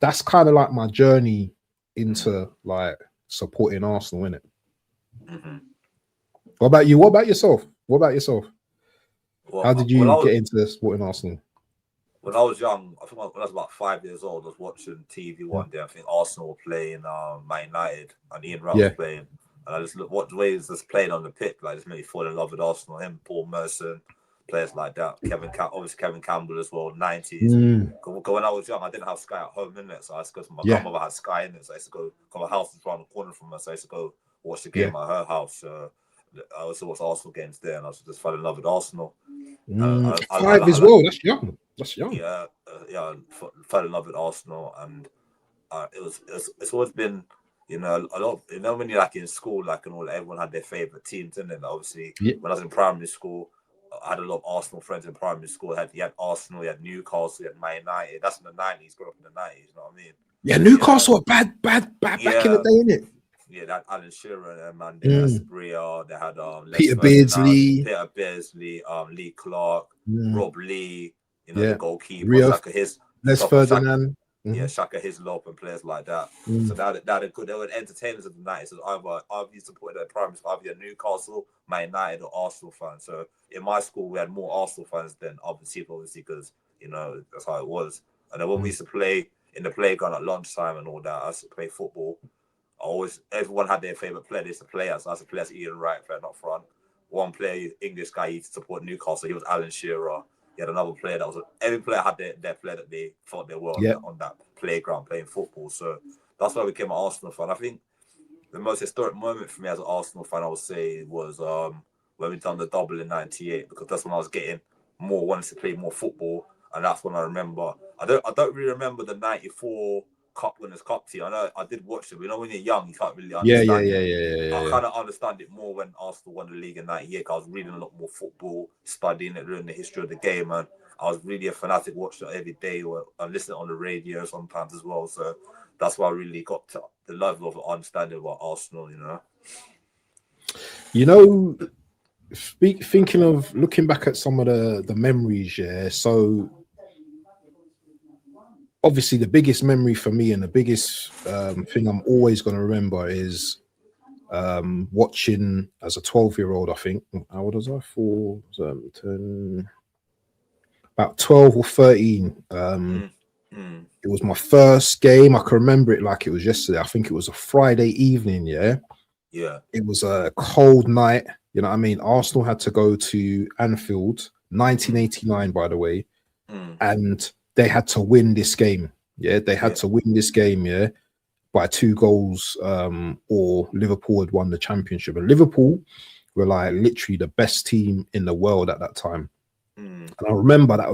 that's kind of like my journey into like supporting Arsenal, innit? What about you? What about yourself? What about yourself? Well, How did you get into supporting Arsenal? When I was young, I think when I was about 5 years old, I was watching TV one day. I think Arsenal were playing Man United, and Ian Wright was playing. And I just looked what the way he's just playing on the pitch, like just made me fall in love with Arsenal. Him, Paul Merson, players like that. Obviously Kevin Campbell as well, 90s. Because when I was young, I didn't have Sky at home, innit? So I used to go to my grandmother had Sky in it. So I used to go, because my house was around the corner from us. So I used to go watch the game at her house. I also watched Arsenal games there, and I just fell in love with Arsenal. 5 as well. That's young. That's young. Yeah, fell in love with Arsenal, and it's always been, you know, a lot. You know, when you're like in school, like and all, everyone had their favorite teams, and then obviously when I was in primary school, I had a lot of Arsenal friends in primary school. You had Arsenal, you had Newcastle, you had Man United. That's in the 90s. Grew up in the 90s. You know what I mean? Yeah, Newcastle were bad back in the day, innit? Yeah, that Alan Shearer, man. They had Sabria, they had Peter Beardsley, Lee Clark, Rob Lee, you know, the goalkeeper, Rio, Shaka Les Ferdinand. Shaka Hislop and players like that. So they're good. They were entertainers of the 90s. So I've used to put their primary school, either Newcastle, Man United, or Arsenal fans. So in my school, we had more Arsenal fans than obviously, because, you know, that's how it was. And then when we used to play in the playground at lunchtime and all that, I used to play football. Everyone had their favorite player. They used to play us. I used to play as Ian Wright, playing up front. One player, English guy, used to support Newcastle. He was Alan Shearer. He had another player every player had their player that they thought they were on that playground playing football. So that's why we became an Arsenal fan. I think the most historic moment for me as an Arsenal fan, I would say, was when we done the double in '98, because that's when I was getting wanting to play more football, and that's when I remember. I don't really remember the '94 Cup Winners' Cup team. I know I did watch it, but you know when you're young, you can't really understand it. I kind of understand it more when Arsenal won the league in '98. I was reading a lot more football, studying it, learning the history of the game, and I was really a fanatic, watching it every day, or listening on the radio sometimes as well. So that's why I really got to the level of understanding about Arsenal, you know. You know, thinking of looking back at some of the memories, so obviously the biggest memory for me and the biggest thing I'm always going to remember is watching as a 12-year-old. I think, how old was I? About 12 or 13. It was my first game. I can remember it like it was yesterday. I think it was a Friday evening. Yeah. It was a cold night. You know what I mean? Arsenal had to go to Anfield, 1989, by the way, and they had to win this game. Yeah, they had to win this game. Yeah, by 2 goals, or Liverpool had won the championship. And Liverpool were like literally the best team in the world at that time. And I remember that